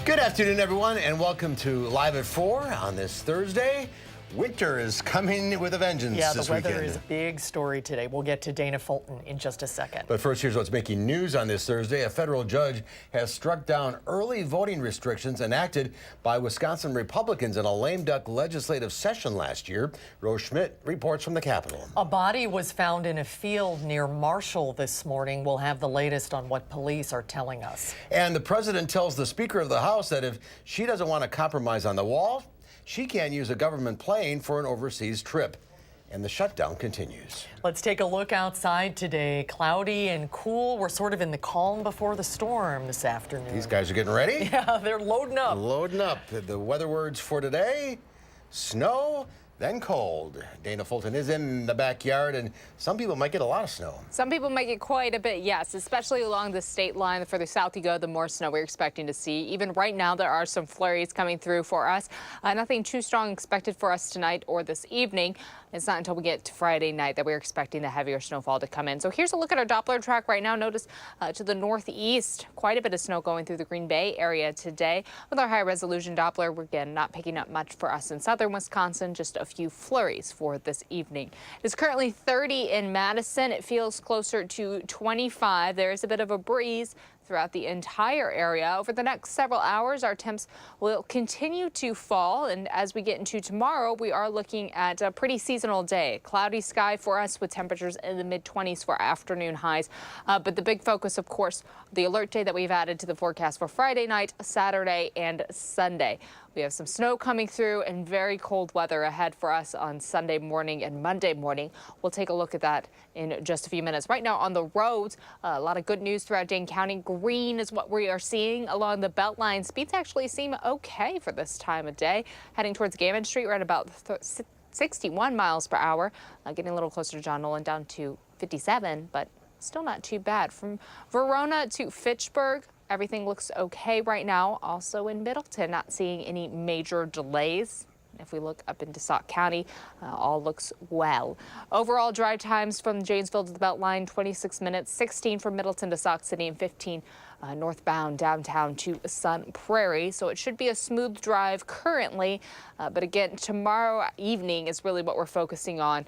Good afternoon, everyone, and welcome to Live at 4 on this Thursday. Winter is coming with a vengeance this weekend. Yeah, the weather is a big story today. We'll get to Dana Fulton in just a second. But first, here's what's making news on this Thursday. A federal judge has struck down early voting restrictions enacted by Wisconsin Republicans in a lame duck legislative session last year. Rose Schmidt reports from the Capitol. A body was found in a field near Marshall this morning. We'll have the latest on what police are telling us. And the president tells the Speaker of the House that if she doesn't want to compromise on the wall, she can't use a government plane for an overseas trip. And the shutdown continues. Let's take a look outside today. Cloudy and cool. We're sort of in the calm before the storm this afternoon. These guys are getting ready? Yeah, they're loading up. Loading up. The weather words for today: snow, then cold. Dana Fulton is in the backyard, and some people might get a lot of snow. Some people might get quite a bit, yes, especially along the state line. The further south you go, the more snow we're expecting to see. Even right now, there are some flurries coming through for us. Nothing too strong expected for us tonight or this evening. It's not until we get to Friday night that we're expecting the heavier snowfall to come in. So here's a look at our Doppler track right now. Notice to the northeast, quite a bit of snow going through the Green Bay area today. With our high resolution Doppler, we're again not picking up much for us in southern Wisconsin, just a few flurries for this evening. It's currently 30 in Madison. It feels closer to 25. There is a bit of a breeze throughout the entire area. Over the next several hours, our temps will continue to fall, and as we get into tomorrow, we are looking at a pretty seasonal day. Cloudy sky for us with temperatures in the mid-20s for afternoon highs. But the big focus, of course, the alert day that we've added to the forecast for Friday night, Saturday, and Sunday. We have some snow coming through and very cold weather ahead for us on Sunday morning and Monday morning. We'll take a look at that in just a few minutes. Right now on the roads, a lot of good news throughout Dane County. Green is what we are seeing along the Beltline. Speeds actually seem okay for this time of day. Heading towards Gammon Street, we're at about 61 miles per hour. Getting a little closer to John Nolan, down to 57, but still not too bad. From Verona to Fitchburg, everything looks okay right now. Also in Middleton, not seeing any major delays. If we look up into Sauk County, all looks well. Overall drive times from Janesville to the Beltline, 26 minutes, 16 from Middleton to Sauk City, and 15 northbound downtown to Sun Prairie. So it should be a smooth drive currently. But again, tomorrow evening is really what we're focusing on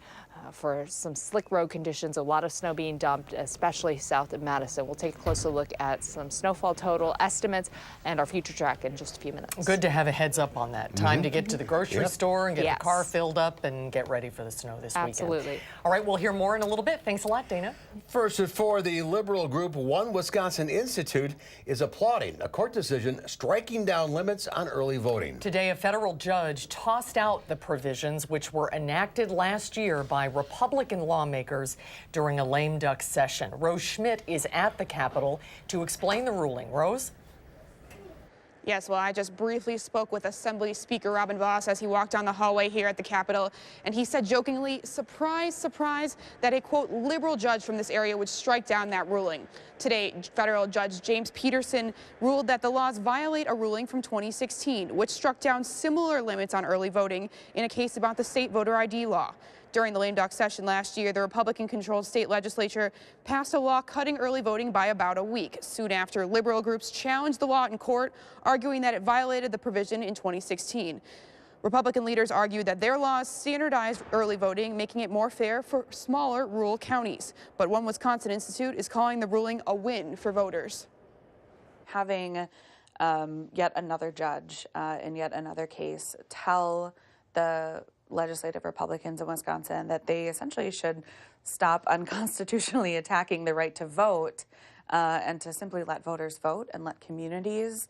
for some slick road conditions. A lot of snow being dumped, especially south of Madison. We'll take a closer look at some snowfall total estimates and our future track in just a few minutes. Good to have a heads up on that. Time to get to the grocery store and get the car filled up and get ready for the snow this weekend. Absolutely. All right, we'll hear more in a little bit. Thanks a lot, Dana. First at 4, the liberal group One Wisconsin Institute is applauding a court decision striking down limits on early voting. Today, a federal judge tossed out the provisions which were enacted last year by Republican lawmakers during a lame duck session. Rose Schmidt is at the Capitol to explain the ruling. Rose? Yes, well, I just briefly spoke with Assembly Speaker Robin Vos as he walked down the hallway here at the Capitol, and he said jokingly, surprise, surprise, that a, quote, liberal judge from this area would strike down that ruling. Today, federal judge James Peterson ruled that the laws violate a ruling from 2016, which struck down similar limits on early voting in a case about the state voter ID law. During the lame duck session last year, the Republican-controlled state legislature passed a law cutting early voting by about a week. Soon after, liberal groups challenged the law in court, arguing that it violated the provision in 2016. Republican leaders argued that their laws standardized early voting, making it more fair for smaller rural counties. But One Wisconsin Institute is calling the ruling a win for voters. Having yet another judge in yet another case tell the legislative Republicans in Wisconsin that they essentially should stop unconstitutionally attacking the right to vote and to simply let voters vote and let communities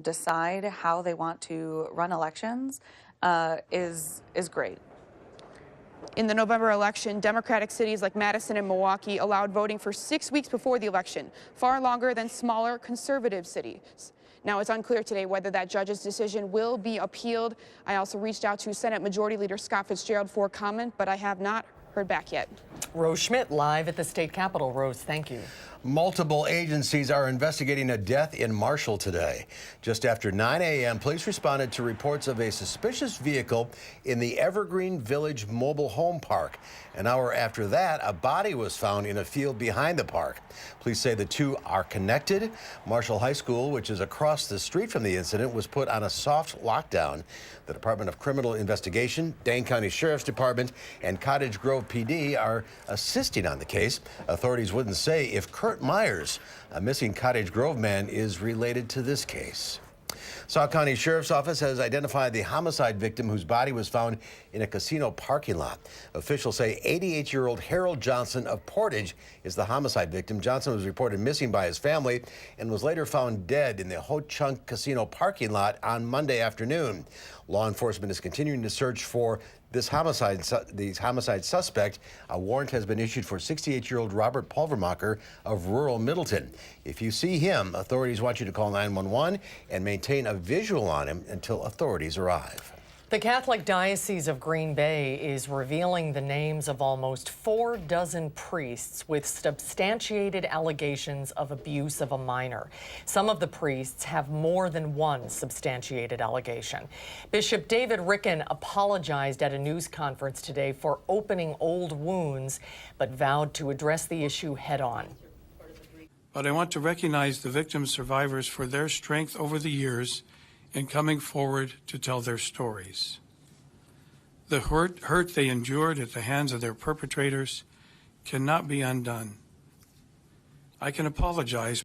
decide how they want to run elections is great. In the November election, Democratic cities like Madison and Milwaukee allowed voting for 6 weeks before the election, far longer than smaller conservative cities. Now, it's unclear today whether that judge's decision will be appealed. I also reached out to Senate Majority Leader Scott Fitzgerald for comment, but I have not heard back yet. Rose Schmidt live at the state capitol. Rose, thank you. Multiple agencies are investigating a death in Marshall today. Just after 9 a.m., police responded to reports of a suspicious vehicle in the Evergreen Village mobile home park. An hour after that, a body was found in a field behind the park. Police say the two are connected. Marshall High School, which is across the street from the incident, was put on a soft lockdown. The Department of Criminal Investigation, Dane County Sheriff's Department, and Cottage Grove PD are assisting on the case. Authorities wouldn't say if Kurt Myers, a missing Cottage Grove man, is related to this case. Sauk County Sheriff's Office has identified the homicide victim whose body was found in a casino parking lot. Officials say 88-year-old Harold Johnson of Portage is the homicide victim. Johnson was reported missing by his family and was later found dead in the Ho Chunk Casino parking lot on Monday afternoon. Law enforcement is continuing to search for the homicide suspect. A warrant has been issued for 68-year-old Robert Pulvermacher of rural Middleton. If you see him, authorities want you to call 911 and maintain a visual on him until authorities arrive. The Catholic Diocese of Green Bay is revealing the names of almost 4 dozen priests with substantiated allegations of abuse of a minor. Some of the priests have more than one substantiated allegation. Bishop David Ricken apologized at a news conference today for opening old wounds, but vowed to address the issue head on. But I want to recognize the victims' survivors for their strength over the years in coming forward to tell their stories. The hurt they endured at the hands of their perpetrators cannot be undone. I can apologize.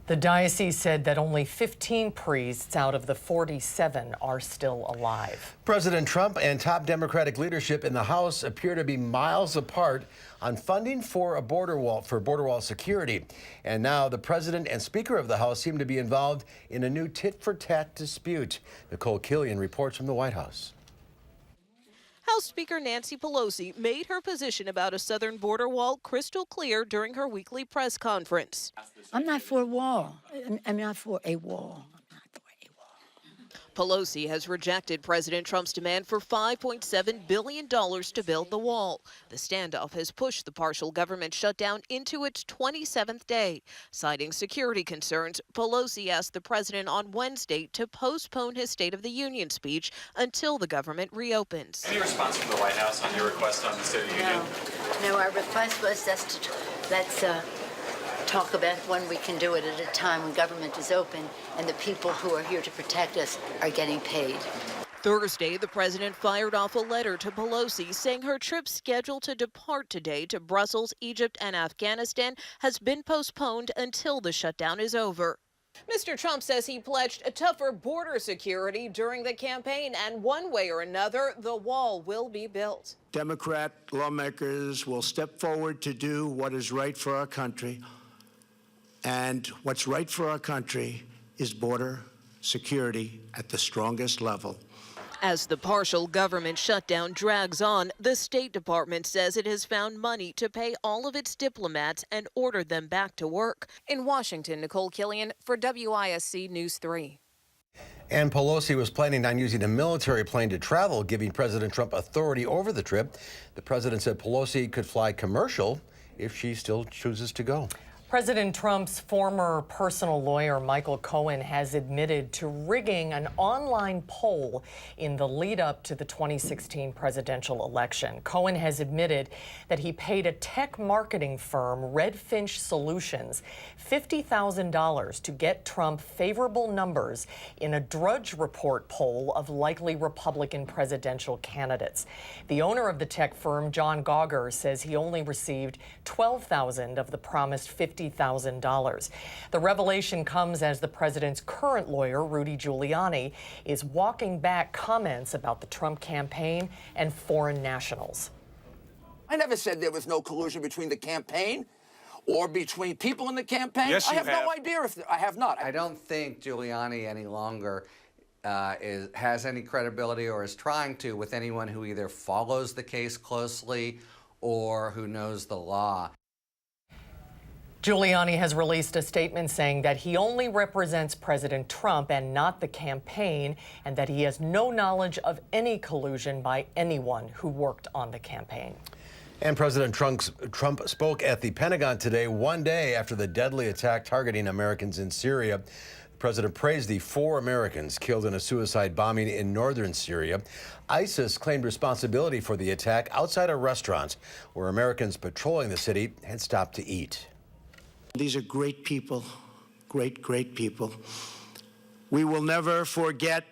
The diocese said that only 15 priests out of the 47 are still alive. President Trump and top Democratic leadership in the House appear to be miles apart on funding for a border wall security. And now the president and Speaker of the House seem to be involved in a new tit-for-tat dispute. Nicole Killian reports from the White House. House Speaker Nancy Pelosi made her position about a southern border wall crystal clear during her weekly press conference. I'm not for a wall. I'm not for a wall. Pelosi has rejected President Trump's demand for $5.7 billion to build the wall. The standoff has pushed the partial government shutdown into its 27th day. Citing security concerns, Pelosi asked the president on Wednesday to postpone his State of the Union speech until the government reopens. Any response from the White House on your request on the State of the Union? No, our request was let's talk about when we can do it at a time when government is open and the people who are here to protect us are getting paid. Thursday, the president fired off a letter to Pelosi saying her trip scheduled to depart today to Brussels, Egypt, and Afghanistan has been postponed until the shutdown is over. Mr. Trump says he pledged a tougher border security during the campaign, and one way or another, the wall will be built. Democrat lawmakers will step forward to do what is right for our country. And what's right for our country is border security at the strongest level. As the partial government shutdown drags on, the State Department says it has found money to pay all of its diplomats and ordered them back to work. In Washington, Nicole Killian for WISC News 3. And Pelosi was planning on using a military plane to travel, giving President Trump authority over the trip. The president said Pelosi could fly commercial if she still chooses to go. President Trump's former personal lawyer, Michael Cohen, has admitted to rigging an online poll in the lead up to the 2016 presidential election. Cohen has admitted that he paid a tech marketing firm, Redfinch Solutions, $50,000 to get Trump favorable numbers in a Drudge Report poll of likely Republican presidential candidates. The owner of the tech firm, John Gauger, says he only received $12,000 of the promised $50,000. The revelation comes as the president's current lawyer, Rudy Giuliani, is walking back comments about the Trump campaign and foreign nationals. I never said there was no collusion between the campaign or between people in the campaign. Yes, you have. No idea if I have not. I don't think Giuliani any longer has any credibility or is trying to with anyone who either follows the case closely or who knows the law. Giuliani has released a statement saying that he only represents President Trump and not the campaign, and that he has no knowledge of any collusion by anyone who worked on the campaign. And President Trump spoke at the Pentagon today, one day after the deadly attack targeting Americans in Syria. The president praised the 4 Americans killed in a suicide bombing in northern Syria. ISIS claimed responsibility for the attack outside a restaurant where Americans patrolling the city had stopped to eat. These are great people, great people. We will never forget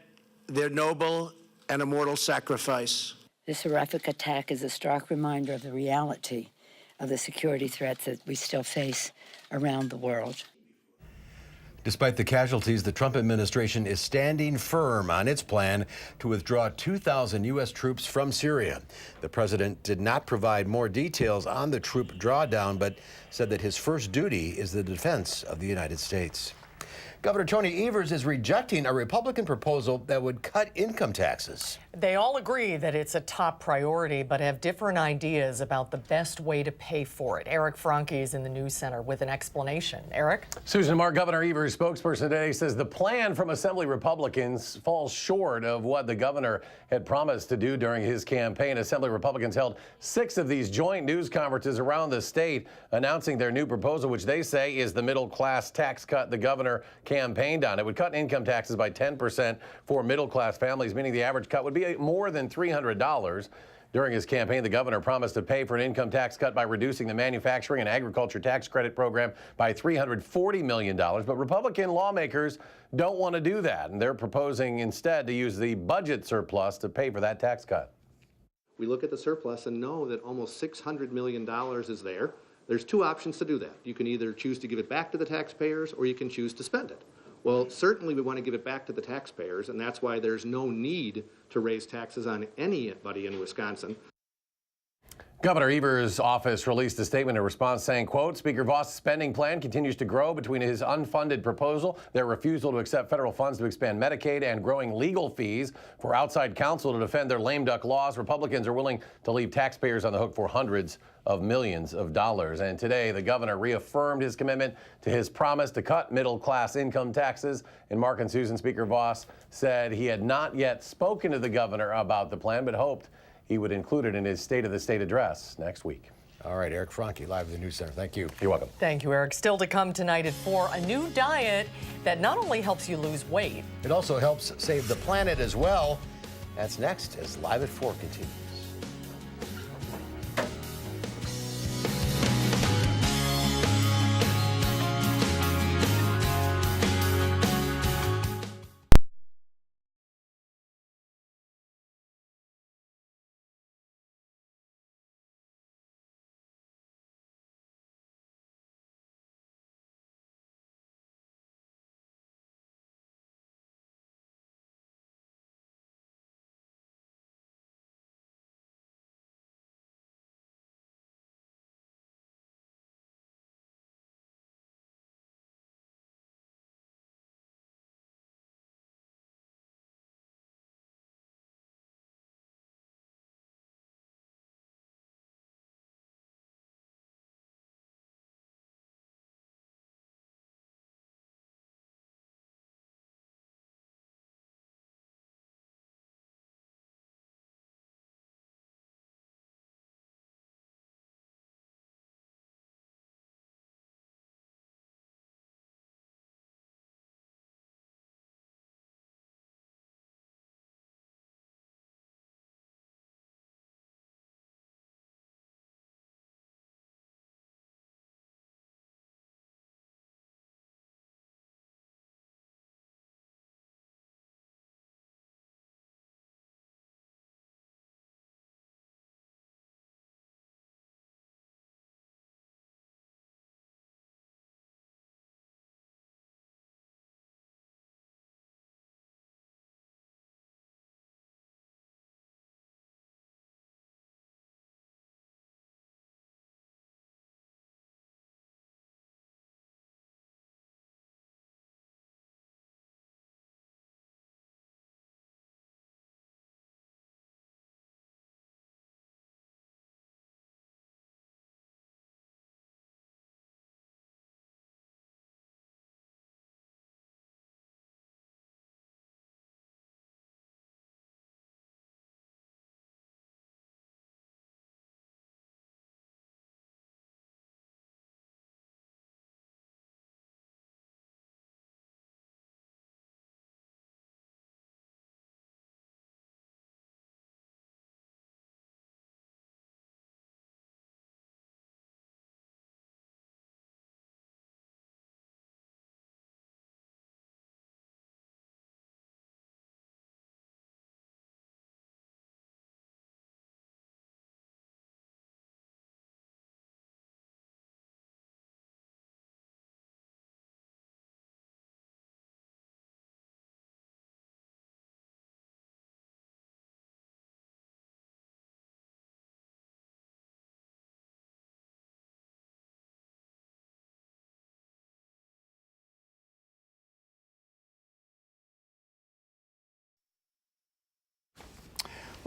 their noble and immortal sacrifice. This horrific attack is a stark reminder of the reality of the security threats that we still face around the world. Despite the casualties, the Trump administration is standing firm on its plan to withdraw 2,000 U.S. troops from Syria. The president did not provide more details on the troop drawdown, but said that his first duty is the defense of the United States. Governor Tony Evers is rejecting a Republican proposal that would cut income taxes. They all agree that it's a top priority, but have different ideas about the best way to pay for it. Eric Franke is in the News Center with an explanation. Eric? Susan Mark, Governor Evers' spokesperson today, says the plan from Assembly Republicans falls short of what the governor had promised to do during his campaign. Assembly Republicans held 6 of these joint news conferences around the state announcing their new proposal, which they say is the middle-class tax cut the governor campaigned on. It would cut income taxes by 10% for middle-class families, meaning the average cut would be more than $300. During his campaign, the governor promised to pay for an income tax cut by reducing the manufacturing and agriculture tax credit program by $340 million. But Republican lawmakers don't want to do that, and they're proposing instead to use the budget surplus to pay for that tax cut. We look at the surplus and know that almost $600 million is there. There's 2 options to do that. You can either choose to give it back to the taxpayers, or you can choose to spend it. Well, certainly we want to give it back to the taxpayers, and that's why there's no need to raise taxes on anybody in Wisconsin. Governor Evers' office released a statement in response saying, quote, Speaker Voss' spending plan continues to grow between his unfunded proposal, their refusal to accept federal funds to expand Medicaid, and growing legal fees for outside counsel to defend their lame duck laws. Republicans are willing to leave taxpayers on the hook for hundreds of millions of dollars. And today, the governor reaffirmed his commitment to his promise to cut middle-class income taxes. And Mark and Susan, Speaker Voss said he had not yet spoken to the governor about the plan, but hoped he would include it in his State of the State address next week. All right, Eric Franke, live at the News Center. Thank you. You're welcome. Thank you, Eric. Still to come tonight at 4, a new diet that not only helps you lose weight, it also helps save the planet as well. That's next as Live at 4 continues.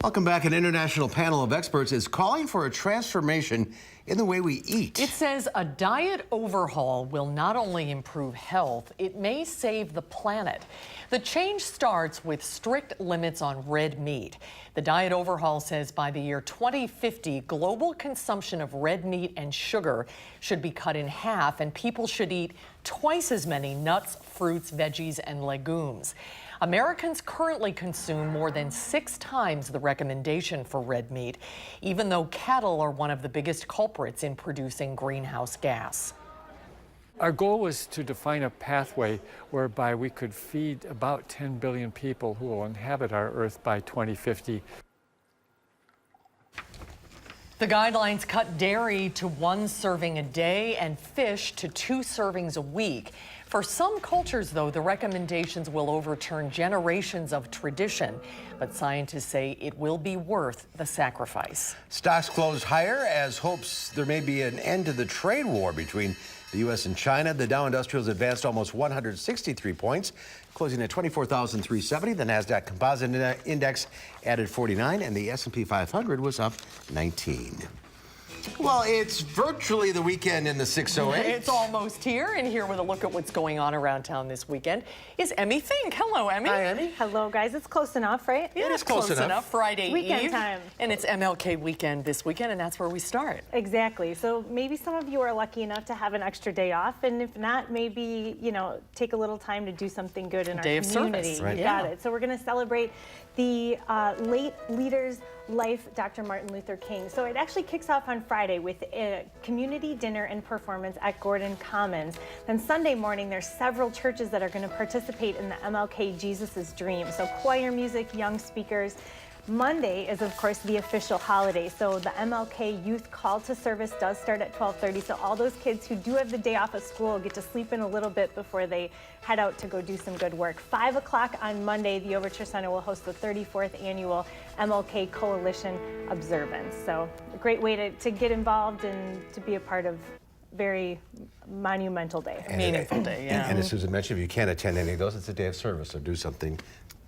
Welcome back. An international panel of experts is calling for a transformation in the way we eat. It says a diet overhaul will not only improve health, it may save the planet. The change starts with strict limits on red meat. The diet overhaul says by the year 2050, global consumption of red meat and sugar should be cut in half, and people should eat twice as many nuts, fruits, veggies, and legumes. Americans currently consume more than 6 times the recommendation for red meat, even though cattle are one of the biggest culprits in producing greenhouse gas. Our goal was to define a pathway whereby we could feed about 10 billion people who will inhabit our Earth by 2050. The guidelines cut dairy to 1 serving a day and fish to 2 servings a week. For some cultures, though, the recommendations will overturn generations of tradition, but scientists say it will be worth the sacrifice. Stocks closed higher as hopes there may be an end to the trade war between the U.S. and China. The Dow Industrials advanced almost 163 points, closing at 24,370. The NASDAQ Composite Index added 49, and the S&P 500 was up 19. Well, it's virtually the weekend in the 608. It's almost here, and here with a look at what's going on around town this weekend is Emmy Fink. Hello, Emmy. Hi, Emmy. Hello, guys. It's close enough, right? Yeah, it's close enough. Friday Weekend Eve. time. And it's MLK weekend this weekend, and that's where we start. Exactly. So maybe some of you are lucky enough to have an extra day off, and if not, maybe, you know, take a little time to do something good in our Day of community. service. Right. You got it. So we're going to celebrate the late leader's life, Dr. Martin Luther King. So it actually kicks off on Friday with a community dinner and performance at Gordon Commons. Then Sunday morning, there's several churches that are going to participate in the MLK Jesus' Dream. So choir music, young speakers. Monday is, of course, the official holiday. So the MLK Youth Call to Service does start at 12:30. So all those kids who do have the day off of school get to sleep in a little bit before they head out to go do some good work. 5 o'clock on Monday, the Overture Center will host the 34th annual MLK Coalition Observance. So a great way to get involved and to be a part of very monumental day. Meaningful day, yeah. And as Susan mentioned, if you can't attend any of those, it's a day of service, so do something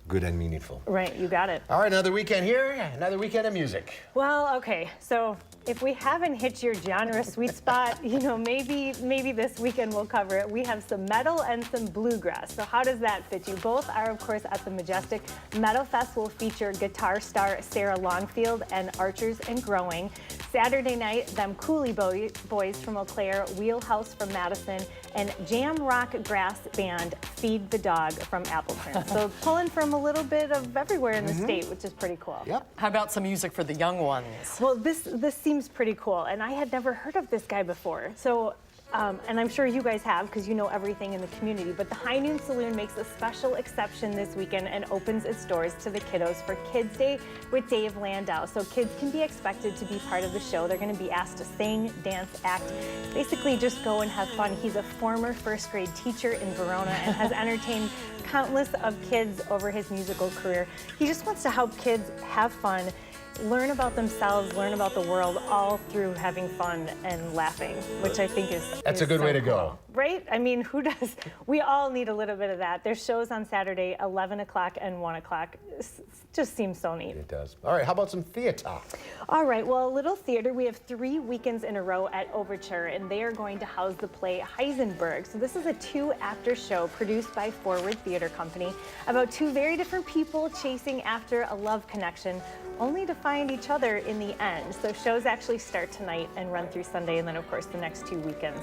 good and meaningful. Right, you got it. All right, another weekend here, another weekend of music. Well, okay, so if we haven't hit your genre sweet spot, you know, maybe this weekend we'll cover it. We have some metal and some bluegrass. So how does that fit you? Both are, of course, at the Majestic. Metal Fest will feature guitar star Sarah Longfield and Archers and Growing. Saturday night, them Cooley Boys from Eau Claire, Wheelhouse from Madison, and jam rock grass band Feed the Dog from Appleton. So pulling from a little bit of everywhere in the state, which is pretty cool. Yep. How about some music for the young ones? Well, this seems pretty cool, and I had never heard of this guy before. So, and I'm sure you guys have because you know everything in the community, but the High Noon Saloon makes a special exception this weekend and opens its doors to the kiddos for Kids Day with Dave Landau. So kids can be expected to be part of the show. They're going to be asked to sing, dance, act, basically just go and have fun. He's a former first grade teacher in Verona and has entertained countless of kids over his musical career. He just wants to help kids have fun, learn about themselves, learn about the world, all through having fun and laughing, which I think is That's a good way to go. Right? I mean, who does? We all need a little bit of that. There's shows on Saturday, 11 o'clock and 1 o'clock. It just seems so neat. It does. All right, how about some theater? All right, well, a little theater. We have 3 weekends in a row at Overture, and they are going to house the play Heisenberg. So this is a 2-actor show produced by Forward Theater Company about 2 very different people chasing after a love connection, only to find each other in the end. So shows actually start tonight and run through Sunday, and then, of course, the next 2 weekends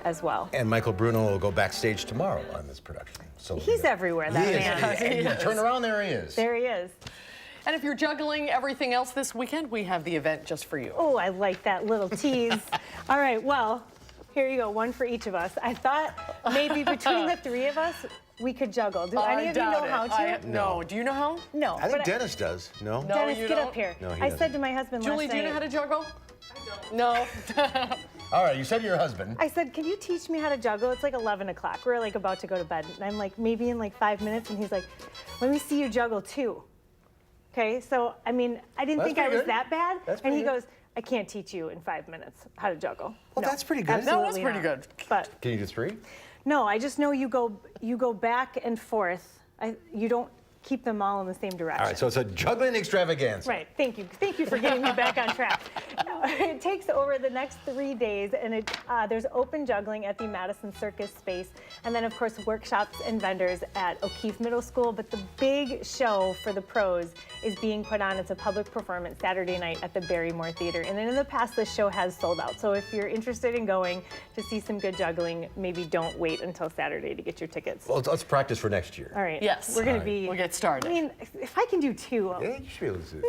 as well. And Michael Bruno will go backstage tomorrow on this production. So He's everywhere, that man. He is. Turn around, there he is. There he is. And if you're juggling everything else this weekend, we have the event just for you. Oh, I like that little tease. All right, well, here you go, one for each of us. I thought maybe between the 3 of us, we could juggle. Do any of you know how to? No. Do you know how? No. I think Dennis does. No? No, Dennis, you get don't? up here. No, he I doesn't. said to my husband Julie, last do you night, know how to juggle? I don't. No. All right, you said to your husband. I said, can you teach me how to juggle? It's like 11 o'clock. We're like about to go to bed. And I'm like, maybe in like 5 minutes. And he's like, let me see you juggle too. Okay, so, I mean, I didn't think I was that bad. And he goes, I can't teach you in 5 minutes how to juggle. Well, No, that's pretty good. That was absolutely pretty not. good. But Can you do 3? no, I just know you go back and forth. You don't keep them all in the same direction. All right, so it's a juggling extravaganza. Right. Thank you. Thank you for getting me back on track. It takes over the next 3 days, and there's open juggling at the Madison Circus space, and then, of course, workshops and vendors at O'Keefe Middle School. But the big show for the pros is being put on. It's a public performance Saturday night at the Barrymore Theater. And then in the past, this show has sold out. So if you're interested in going to see some good juggling, maybe don't wait until Saturday to get your tickets. Well, let's practice for next year. All right. Yes. We're going to be... We'll get started. I mean, if I can do 2... Yeah, you should be able to do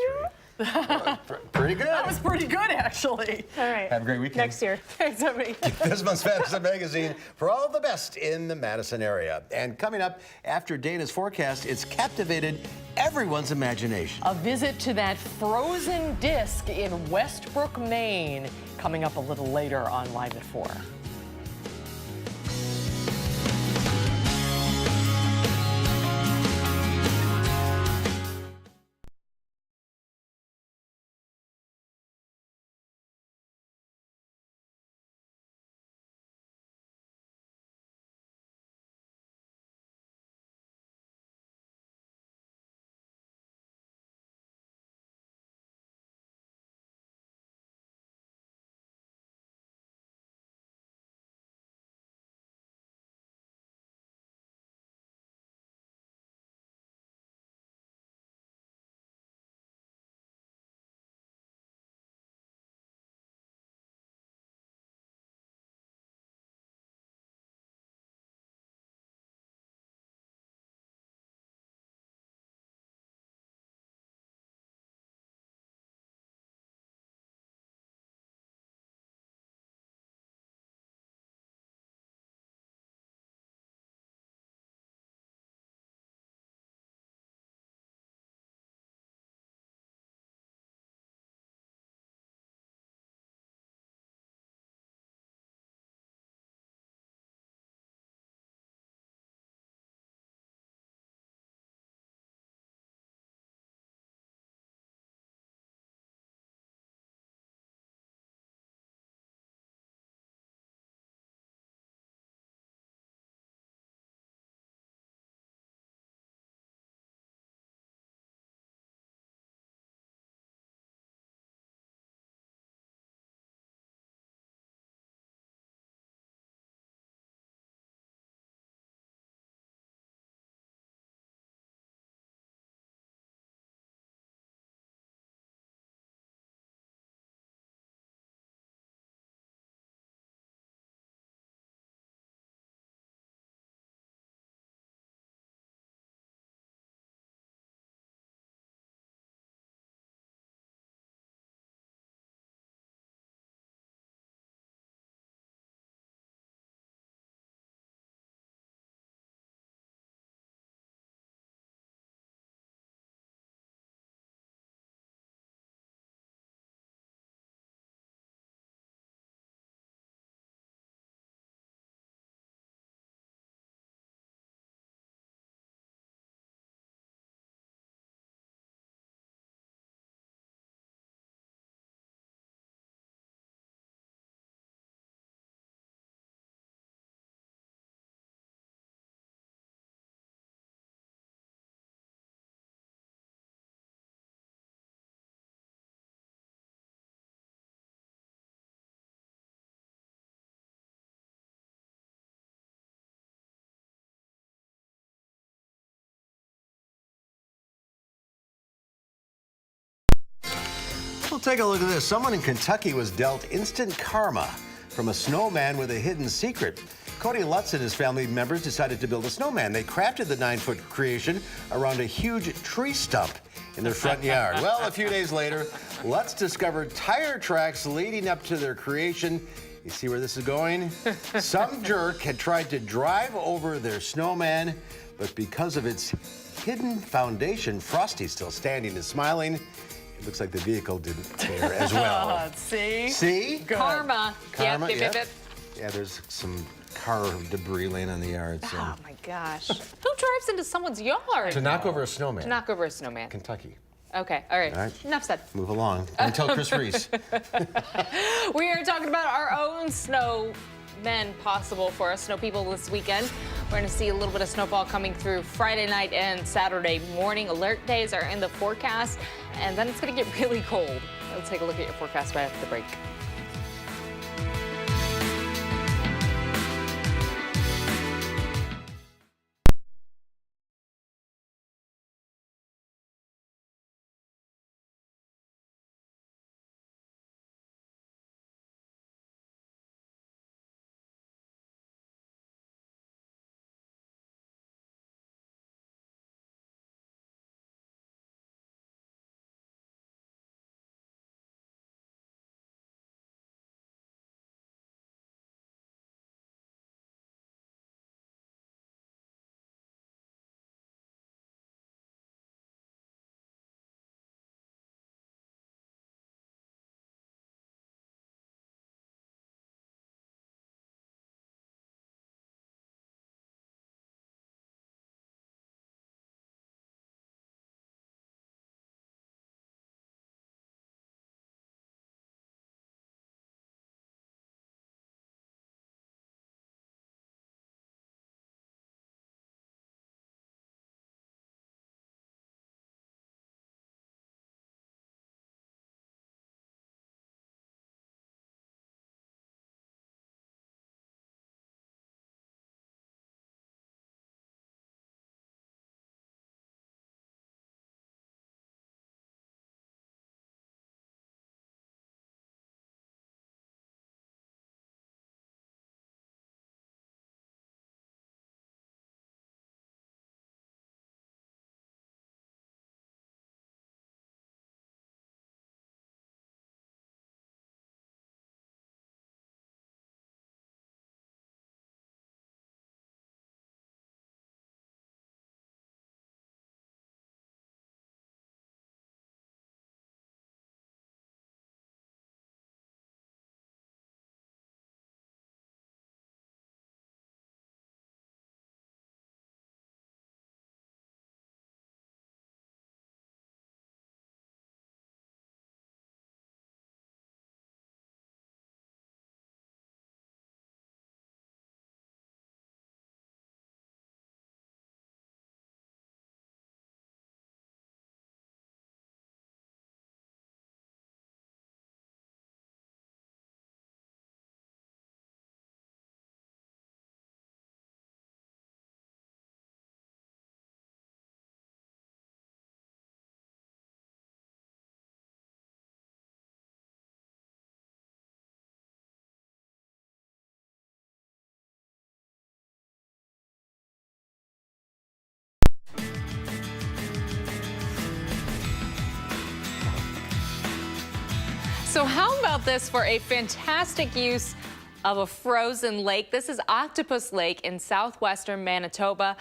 3. Pretty good. That was pretty good, actually. All right. Have a great weekend. Next year. Thanks, Emmy. This month's Madison Magazine for all the best in the Madison area. And coming up after Dana's forecast, it's captivated everyone's imagination. A visit to that frozen disc in Westbrook, Maine, coming up a little later on Live at 4. Well, take a look at this. Someone in Kentucky was dealt instant karma from a snowman with a hidden secret. Cody Lutz and his family members decided to build a snowman. They crafted the 9-foot creation around a huge tree stump in their front yard. Well, a few days later, Lutz discovered tire tracks leading up to their creation. You see where this is going? Some jerk had tried to drive over their snowman, but because of its hidden foundation, Frosty's still standing and smiling. It looks like the vehicle didn't care as well. See? See? Good. Karma. Karma, Yep. Yeah, there's some car debris laying on the yard. So. Oh, my gosh. Who drives into someone's yard? To knock over a snowman. To knock over a snowman. Kentucky. Okay, all right. All right. Enough said. Move along. Don't tell Chris Reese. We are talking about our own snowmen possible for us snow people this weekend. We're going to see a little bit of snowfall coming through Friday night and Saturday morning. Alert days are in the forecast, and then it's going to get really cold. Let's take a look at your forecast right after the break. So how about this for a fantastic use of a frozen lake? This is Octopus Lake in southwestern Manitoba.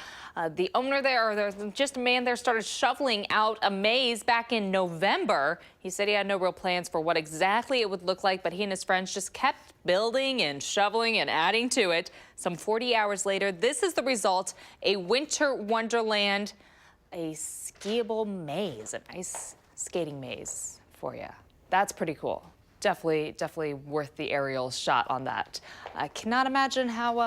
The owner there, or there's just a man there, started shoveling out a maze back in November. He said he had no real plans for what exactly it would look like, but he and his friends just kept building and shoveling and adding to it. Some 40 hours later, this is the result: a winter wonderland, a skiable maze, a nice skating maze for you. That's pretty cool. Definitely worth the aerial shot on that. I cannot imagine how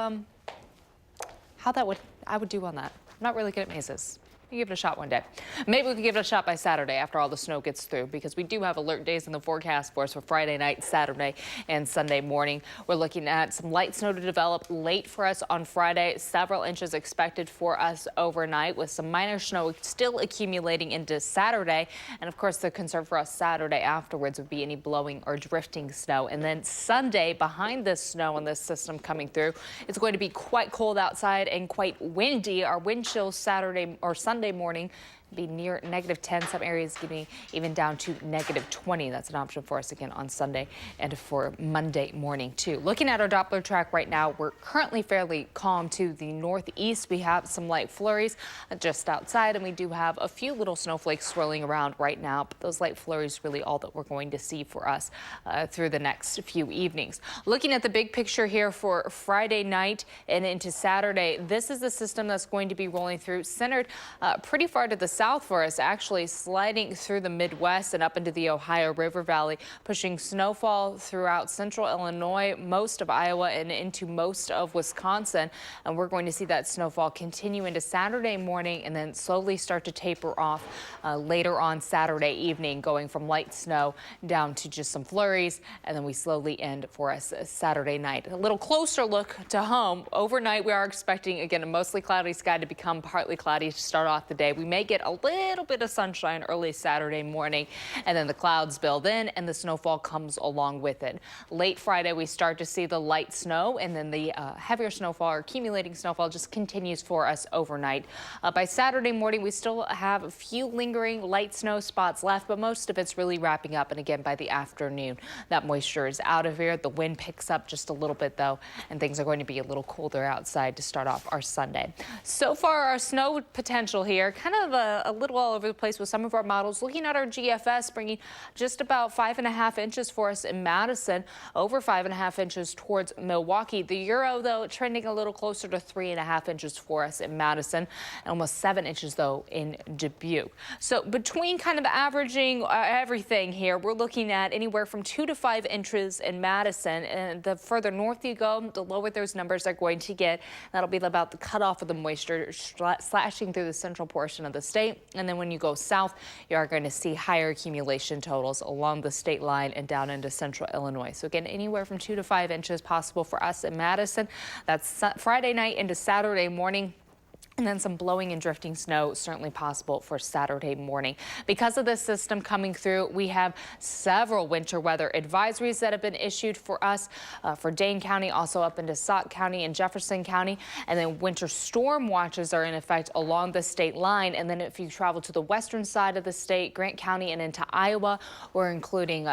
I would do on that. I'm not really good at mazes. We give it a shot one day. Maybe we could give it a shot by Saturday after all the snow gets through, because we do have alert days in the forecast for us for Friday night, Saturday, and Sunday morning. We're looking at some light snow to develop late for us on Friday. Several inches expected for us overnight, with some minor snow still accumulating into Saturday. And of course, the concern for us Saturday afterwards would be any blowing or drifting snow. And then Sunday, behind this snow and this system coming through, it's going to be quite cold outside and quite windy. Our wind chills Saturday or Sunday morning be near -10. Some areas getting even down to -20. That's an option for us again on Sunday and for Monday morning too. Looking at our Doppler track right now, we're currently fairly calm to the northeast. We have some light flurries just outside, and we do have a few little snowflakes swirling around right now, but those light flurries really all that we're going to see for us through the next few evenings. Looking at the big picture here for Friday night and into Saturday, this is the system that's going to be rolling through, centered pretty far to the south for us, actually sliding through the Midwest and up into the Ohio River Valley, pushing snowfall throughout central Illinois, most of Iowa, and into most of Wisconsin. And we're going to see that snowfall continue into Saturday morning and then slowly start to taper off later on Saturday evening, going from light snow down to just some flurries, and then we slowly end for us Saturday night. A little closer look to home. Overnight, we are expecting, again, a mostly cloudy sky to become partly cloudy to start off the day. We may get a little bit of sunshine early Saturday morning, and then the clouds build in and the snowfall comes along with it. Late Friday, we start to see the light snow, and then the heavier snowfall or accumulating snowfall just continues for us overnight. By Saturday morning, we still have a few lingering light snow spots left, but most of it's really wrapping up. And again, by the afternoon, that moisture is out of here. The wind picks up just a little bit, though, and things are going to be a little colder outside to start off our Sunday. So far, our snow potential here, kind of a little all over the place with some of our models. Looking at our GFS, bringing just about 5.5 inches for us in Madison, over 5.5 inches towards Milwaukee. The Euro, though, trending a little closer to 3.5 inches for us in Madison, and almost 7 inches, though, in Dubuque. So between kind of averaging everything here, we're looking at anywhere from 2 to 5 inches in Madison. And the further north you go, the lower those numbers are going to get. That'll be about the cutoff of the moisture slashing through the central portion of the state. And then when you go south, you are going to see higher accumulation totals along the state line and down into central Illinois. So again, anywhere from 2 to 5 inches possible for us in Madison. That's Friday night into Saturday morning. And then some blowing and drifting snow certainly possible for Saturday morning. Because of this system coming through, we have several winter weather advisories that have been issued for us for Dane County, also up into Sauk County and Jefferson County. And then winter storm watches are in effect along the state line. And then if you travel to the western side of the state, Grant County and into Iowa, we're including,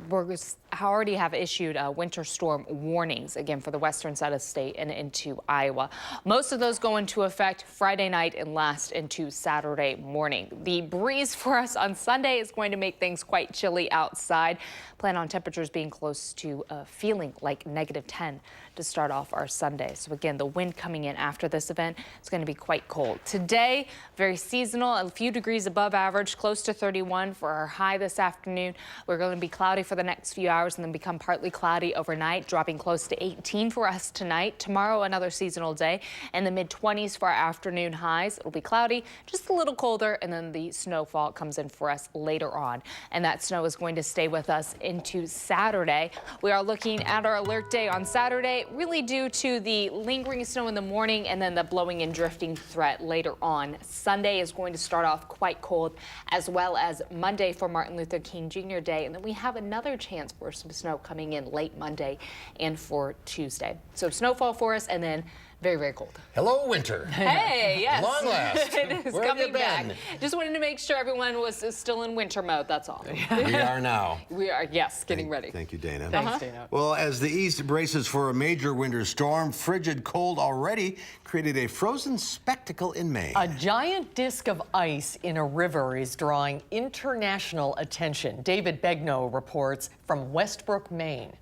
we're already have issued winter storm warnings, again, for the western side of the state and into Iowa. Most of those go into effect Friday night and last into Saturday morning. The breeze for us on Sunday is going to make things quite chilly outside. Plan on temperatures being close to feeling like -10 to start off our Sunday. So again, the wind coming in after this event is going to be quite cold. Today, very seasonal, a few degrees above average, close to 31 for our high this afternoon. We're going to be cloudy for the next few hours and then become partly cloudy overnight, dropping close to 18 for us tonight. Tomorrow, another seasonal day, and the mid-20s for our afternoon highs. It'll be cloudy, just a little colder, and then the snowfall comes in for us later on. And that snow is going to stay with us into Saturday. We are looking at our alert day on Saturday, really due to the lingering snow in the morning and then the blowing and drifting threat later on. Sunday is going to start off quite cold, as well as Monday for Martin Luther King Jr. Day. And then we have another chance for some snow coming in late Monday and for Tuesday. So snowfall for us, and then very, very cold. Hello, winter. Hey, yes. Long last. It is Where have you coming back. been? Just wanted to make sure everyone was still in winter mode, that's all. We are now. We are, yes, getting ready. Thank you, Dana. Thanks, Dana. Well, as the East braces for a major winter storm, frigid cold already created a frozen spectacle in Maine. A giant disk of ice in a river is drawing international attention. David Begnaud reports from Westbrook, Maine.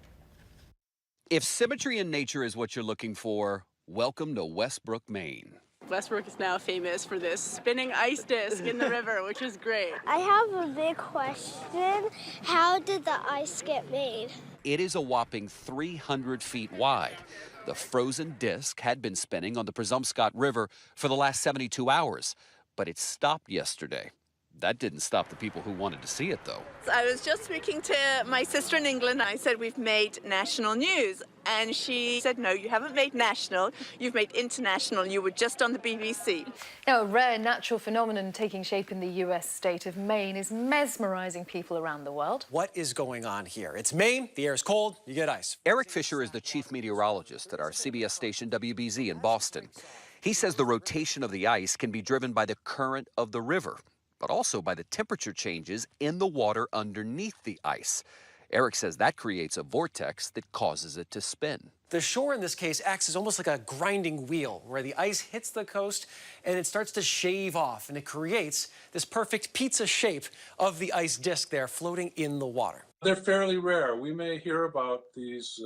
If symmetry in nature is what you're looking for, welcome to Westbrook, Maine. Westbrook is now famous for this spinning ice disc in the river, which is great. I have a big question. How did the ice get made? It is a whopping 300 feet wide. The frozen disc had been spinning on the Presumpscot River for the last 72 hours, but it stopped yesterday. That didn't stop the people who wanted to see it, though. I was just speaking to my sister in England. I said, we've made national news. And she said, no, you haven't made national. You've made international. You were just on the BBC. Now, a rare natural phenomenon taking shape in the U.S. state of Maine is mesmerizing people around the world. What is going on here? It's Maine. The air is cold. You get ice. Eric Fisher is the chief meteorologist at our CBS station WBZ in Boston. He says the rotation of the ice can be driven by the current of the river, but also by the temperature changes in the water underneath the ice. Eric says that creates a vortex that causes it to spin. The shore in this case acts as almost like a grinding wheel where the ice hits the coast and it starts to shave off, and it creates this perfect pizza shape of the ice disk there floating in the water. They're fairly rare. We may hear about these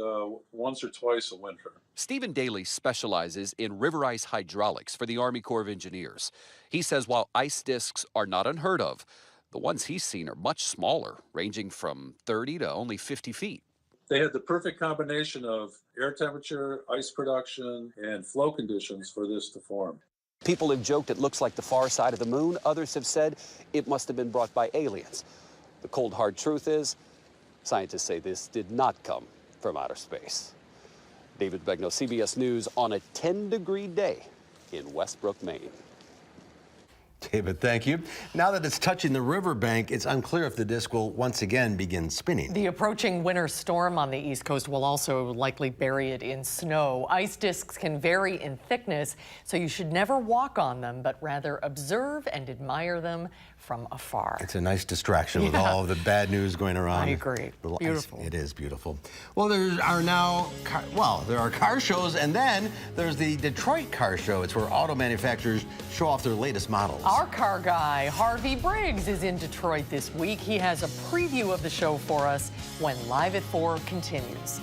once or twice a winter. Stephen Daly specializes in river ice hydraulics for the Army Corps of Engineers. He says while ice discs are not unheard of, the ones he's seen are much smaller, ranging from 30 to only 50 feet. They had the perfect combination of air temperature, ice production, and flow conditions for this to form. People have joked it looks like the far side of the moon. Others have said it must have been brought by aliens. The cold, hard truth is, scientists say this did not come from outer space. David Begnaud, CBS News, on a 10-degree day in Westbrook, Maine. David, thank you. Now that it's touching the riverbank, it's unclear if the disc will once again begin spinning. The approaching winter storm on the East Coast will also likely bury it in snow. Ice discs can vary in thickness, so you should never walk on them, but rather observe and admire them from afar. It's a nice distraction with all of the bad news going around. I agree. Beautiful. It is beautiful. Well, there are car shows, and then there's the Detroit Car Show. It's where auto manufacturers show off their latest models. Our car guy, Harvey Briggs, is in Detroit this week. He has a preview of the show for us when Live at 4 continues.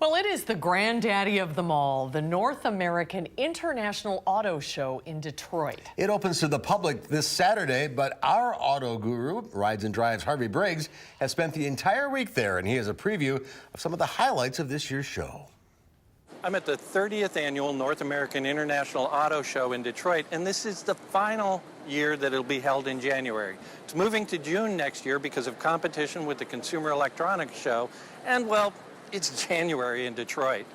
Well, it is the granddaddy of them all, the North American International Auto Show in Detroit. It opens to the public this Saturday, but our auto guru, Rides and Drives Harvey Briggs, has spent the entire week there, and he has a preview of some of the highlights of this year's show. I'm at the 30th Annual North American International Auto Show in Detroit, and this is the final year that it'll be held in January. It's moving to June next year because of competition with the Consumer Electronics Show, and, well, it's January in Detroit.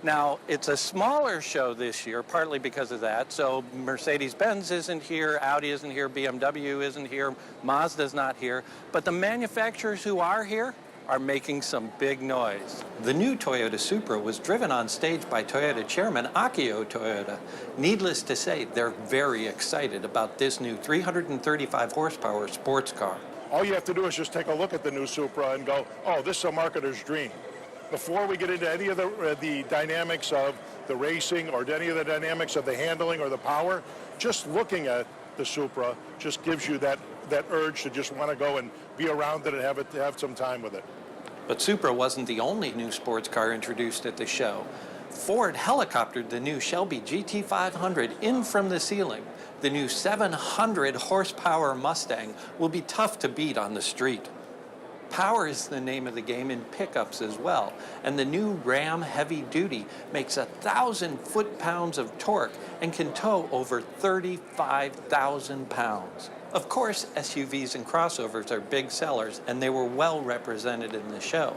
Now, it's a smaller show this year, partly because of that. So Mercedes-Benz isn't here, Audi isn't here, BMW isn't here, Mazda's not here. But the manufacturers who are here are making some big noise. The new Toyota Supra was driven on stage by Toyota chairman Akio Toyoda. Needless to say, they're very excited about this new 335 horsepower sports car. All you have to do is just take a look at the new Supra and go, oh, this is a marketer's dream. Before we get into any of the dynamics of the racing or any of the dynamics of the handling or the power, just looking at the Supra just gives you that urge to just want to go and be around it and have some time with it. But Supra wasn't the only new sports car introduced at the show. Ford helicoptered the new Shelby GT500 in from the ceiling. The new 700 horsepower Mustang will be tough to beat on the street. Power is the name of the game in pickups as well, and the new Ram Heavy Duty makes 1,000 foot-pounds of torque and can tow over 35,000 pounds. Of course, SUVs and crossovers are big sellers, and they were well represented in the show.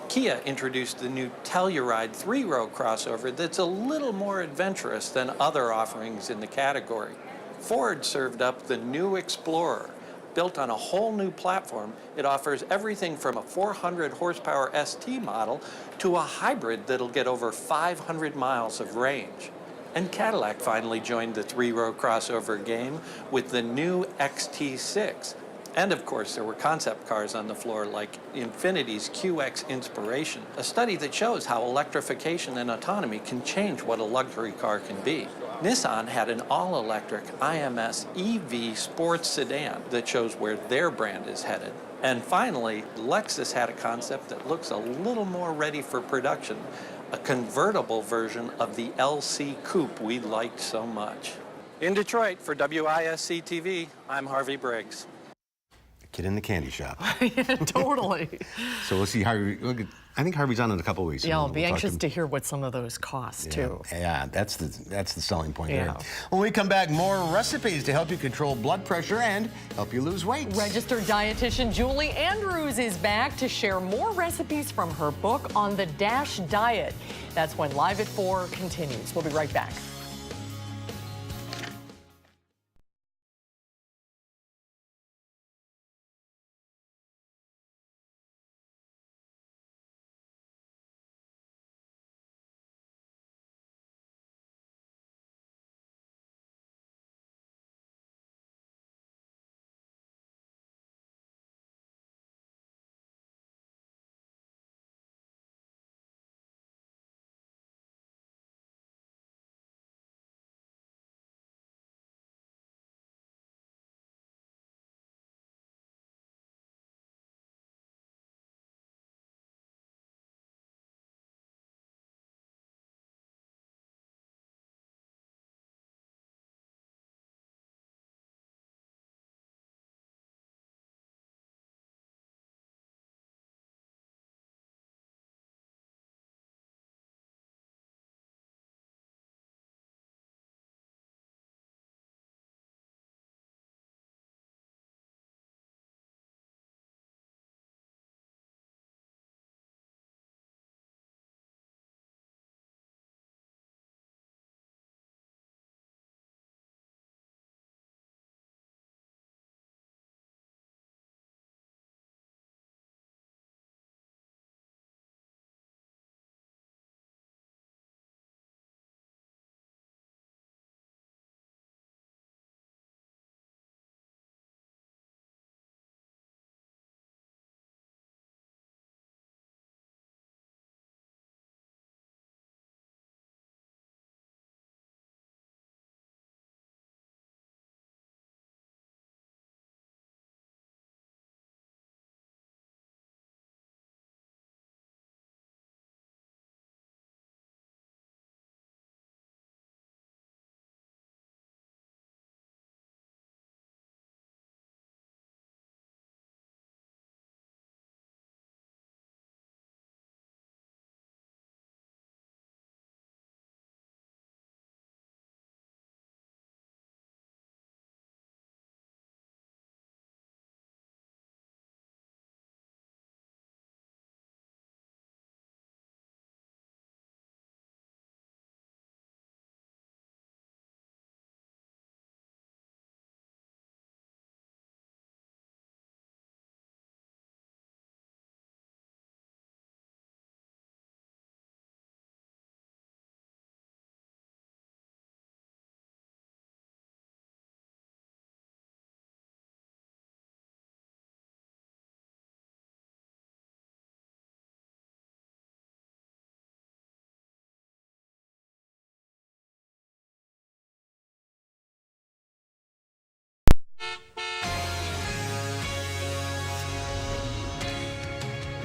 Kia introduced the new Telluride 3-row crossover that's a little more adventurous than other offerings in the category. Ford served up the new Explorer. Built on a whole new platform, it offers everything from a 400 horsepower ST model to a hybrid that'll get over 500 miles of range. And Cadillac finally joined the 3-row crossover game with the new XT6. And of course, there were concept cars on the floor like Infinity's QX Inspiration, a study that shows how electrification and autonomy can change what a luxury car can be. Nissan had an all-electric IMS EV sports sedan that shows where their brand is headed. And finally, Lexus had a concept that looks a little more ready for production, a convertible version of the LC Coupe we liked so much. In Detroit, for WISC-TV, I'm Harvey Briggs. Kid in the candy shop. Yeah, totally. So we'll see Harvey. I think Harvey's on in a couple of weeks. Yeah, I'll be anxious to hear what some of those cost too. Yeah, that's the selling point Yeah. there. When we come back, more recipes to help you control blood pressure and help you lose weight. Registered dietitian Julie Andrews is back to share more recipes from her book on the DASH diet. That's when Live at 4 continues. We'll be right back.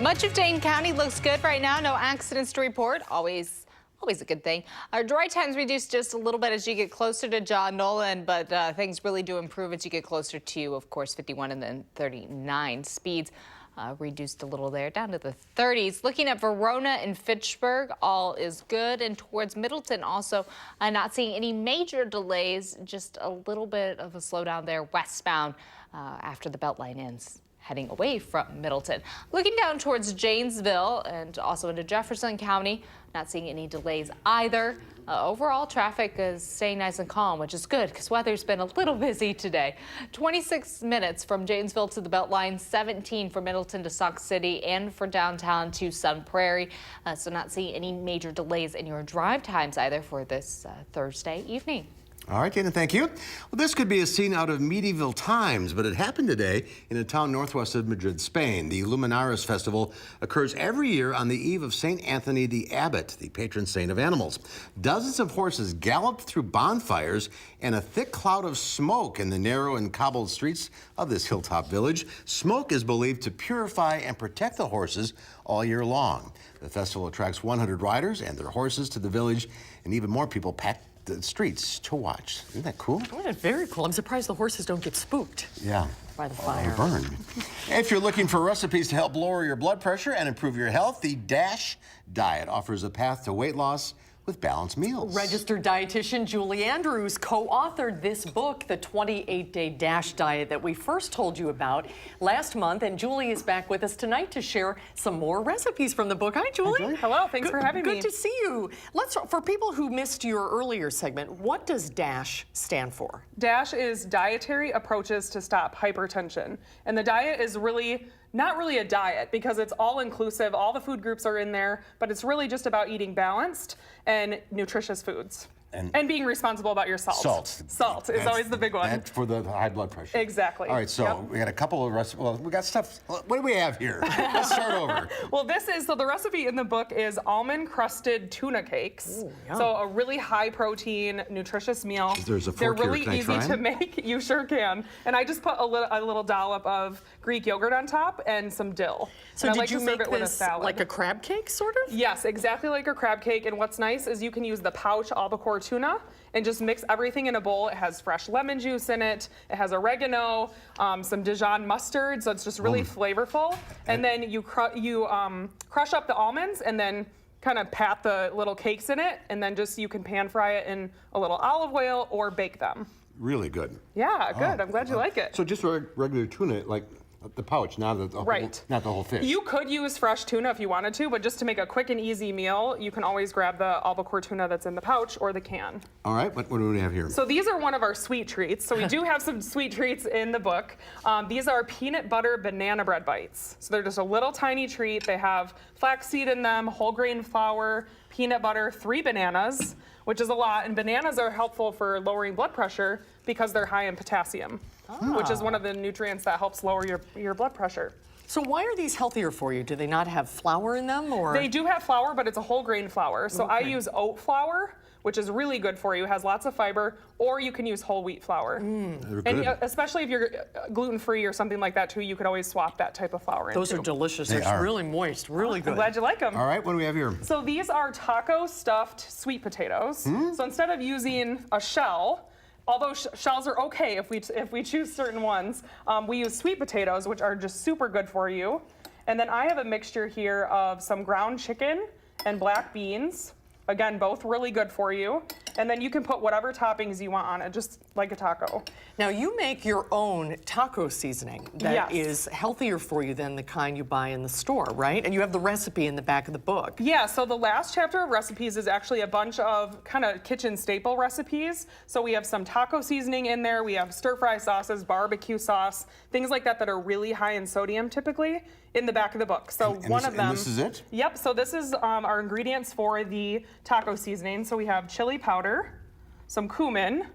Much of Dane County looks good right now. No accidents to report. Always a good thing. Our dry times reduced just a little bit as you get closer to John Nolan, but things really do improve as you get closer to, of course, 51 and then 39. Speeds reduced a little there, down to the 30s. Looking at Verona and Fitchburg, all is good. And towards Middleton, also not seeing any major delays, just a little bit of a slowdown there westbound after the Beltline ends, heading away from Middleton. Looking down towards Janesville and also into Jefferson County, not seeing any delays either. Overall, traffic is staying nice and calm, which is good because weather's been a little busy today. 26 minutes from Janesville to the Beltline, 17 from Middleton to Sauk City and for downtown to Sun Prairie. So not seeing any major delays in your drive times either for this Thursday evening. All right, Dana, thank you. Well, this could be a scene out of medieval times, but it happened today in a town northwest of Madrid, Spain. The Luminaris Festival occurs every year on the eve of St. Anthony the Abbot, the patron saint of animals. Dozens of horses galloped through bonfires and a thick cloud of smoke in the narrow and cobbled streets of this hilltop village. Smoke is believed to purify and protect the horses all year long. The festival attracts 100 riders and their horses to the village, and even more people pack the streets to watch. Isn't that cool? Oh, that's very cool. I'm surprised the horses don't get spooked. Yeah. By the fire. Burn. If you're looking for recipes to help lower your blood pressure and improve your health, the DASH diet offers a path to weight loss with balanced meals. Registered dietitian Julie Andrews co-authored this book, The 28-Day DASH Diet, that we first told you about last month. And Julie is back with us tonight to share some more recipes from the book. Hi, Julie. Hi, hello, thanks for having me. Good to see you. For people who missed your earlier segment, what does DASH stand for? DASH is Dietary Approaches to Stop Hypertension. And the diet is not really a diet because it's all inclusive. All the food groups are in there, but it's really just about eating balanced and nutritious foods. And being responsible about your salt. Salt is always the big one. That's for the high blood pressure. Exactly. All right, so we got a couple of recipes. Well, we got stuff. What do we have here? Let's start over. Well, the recipe in the book is almond crusted tuna cakes. Ooh, so a really high protein, nutritious meal. There's a They're fork really here. Can I easy try to them? make. You sure can. And I just put a little dollop of Greek yogurt on top and some dill. So and did I like you to serve make it with a this salad. like a crab cake, sort of? Yes, exactly like a crab cake. And what's nice is you can use the pouch albacore tuna and just mix everything in a bowl. It has fresh lemon juice in it. It has oregano, some Dijon mustard, so it's just really flavorful. And then you crush up the almonds and then kind of pat the little cakes in it, and then you can pan fry it in a little olive oil or bake them. Really good. Yeah, good. I'm glad you like it. So just regular tuna, like the pouch, not the whole fish. You could use fresh tuna if you wanted to, but just to make a quick and easy meal, you can always grab the albacore tuna that's in the pouch or the can. All right, what do we have here? So these are one of our sweet treats. So we do have some sweet treats in the book. These are peanut butter banana bread bites. So they're just a little tiny treat. They have flaxseed in them, whole grain flour, peanut butter, 3 bananas, which is a lot. And bananas are helpful for lowering blood pressure because they're high in potassium, which is one of the nutrients that helps lower your blood pressure. So why are these healthier for you? Do they not have flour in them, or? They do have flour, but it's a whole grain flour. So I use oat flour, which is really good for you, has lots of fiber, or you can use whole wheat flour. And especially if you're gluten-free or something like that too, you could always swap that type of flour in. Those are delicious. They're really moist, really good. I'm glad you like them. All right, what do we have here? So these are taco stuffed sweet potatoes. So instead of using a shell, although shells are okay if we choose certain ones, we use sweet potatoes, which are just super good for you. And then I have a mixture here of some ground chicken and black beans. Again, both really good for you. And then you can put whatever toppings you want on it, just like a taco. Now, you make your own taco seasoning that is healthier for you than the kind you buy in the store, right? And you have the recipe in the back of the book. Yeah, so the last chapter of recipes is actually a bunch of kind of kitchen staple recipes. So we have some taco seasoning in there. We have stir-fry sauces, barbecue sauce, things like that are really high in sodium typically in the back of the book. So one of them. And this is it? Yep, so this is our ingredients for the taco seasoning. So we have chili powder, some cumin.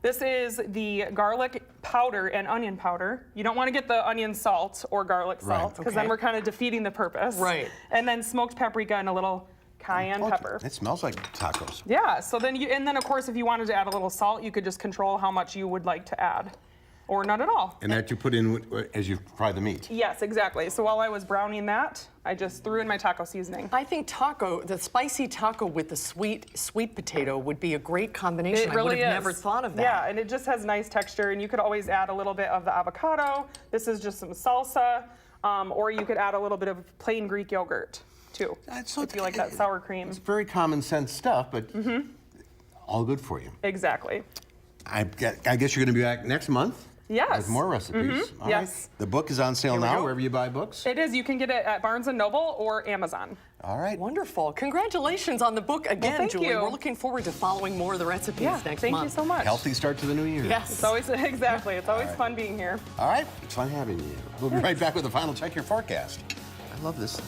This is the garlic powder and onion powder. You don't want to get the onion salt or garlic salt because then we're kind of defeating the purpose. Right. And then smoked paprika and a little cayenne pepper. It smells like tacos. Yeah, so then and then of course if you wanted to add a little salt, you could just control how much you would like to add. or none at all. And that you put in as you fry the meat. Yes, exactly. So while I was browning that, I just threw in my taco seasoning. I think the spicy taco with the sweet potato would be a great combination. It really I would have is. never thought of that. Yeah, and it just has nice texture, and you could always add a little bit of the avocado. This is just some salsa, or you could add a little bit of plain Greek yogurt, too, if you like that sour cream. It's very common sense stuff, but all good for you. Exactly. I guess you're going to be back next month. Yes. With more recipes. All yes. right. The book is on sale now wherever you buy books. It is. You can get it at Barnes & Noble or Amazon. All right. Wonderful. Congratulations on the book again, thank Julie. you. We're looking forward to following more of the recipes next month. Thank you so much. Healthy start to the new year. Yes. It's always, exactly. It's always fun being here. All right. It's fun having you. We'll be right back with the final check your forecast. I love this.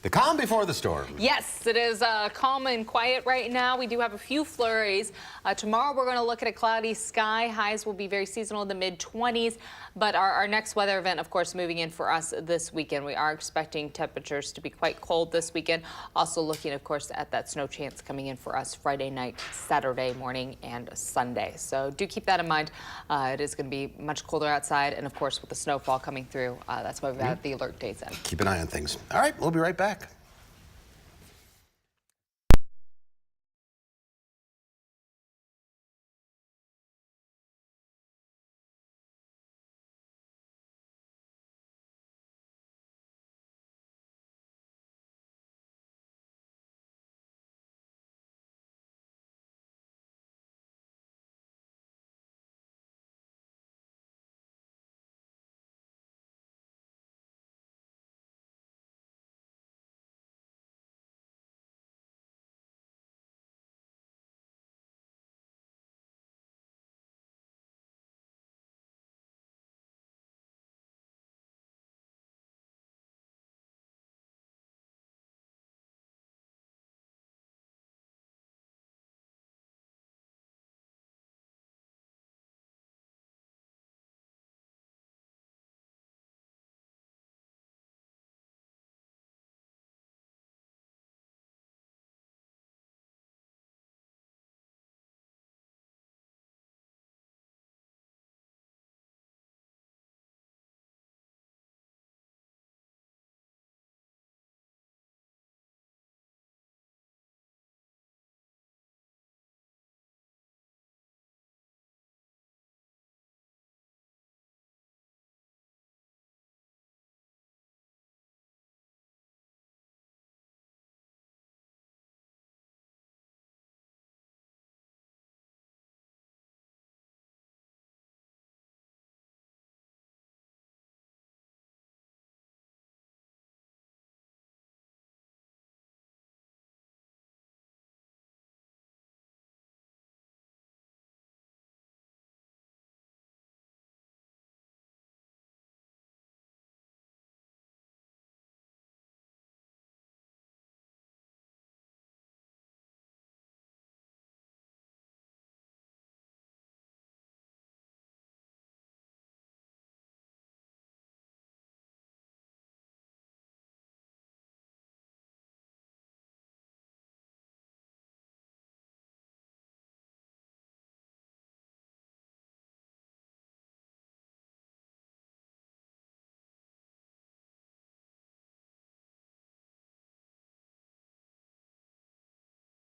The calm before the storm. Yes, it is calm and quiet right now. We do have a few flurries. Tomorrow we're going to look at a cloudy sky. Highs will be very seasonal in the mid-20s. But our next weather event, of course, moving in for us this weekend. We are expecting temperatures to be quite cold this weekend. Also looking, of course, at that snow chance coming in for us Friday night, Saturday morning, and Sunday. So do keep that in mind. It is going to be much colder outside. And, of course, with the snowfall coming through, that's why we've had the alert days in. Keep an eye on things. All right, we'll be right back.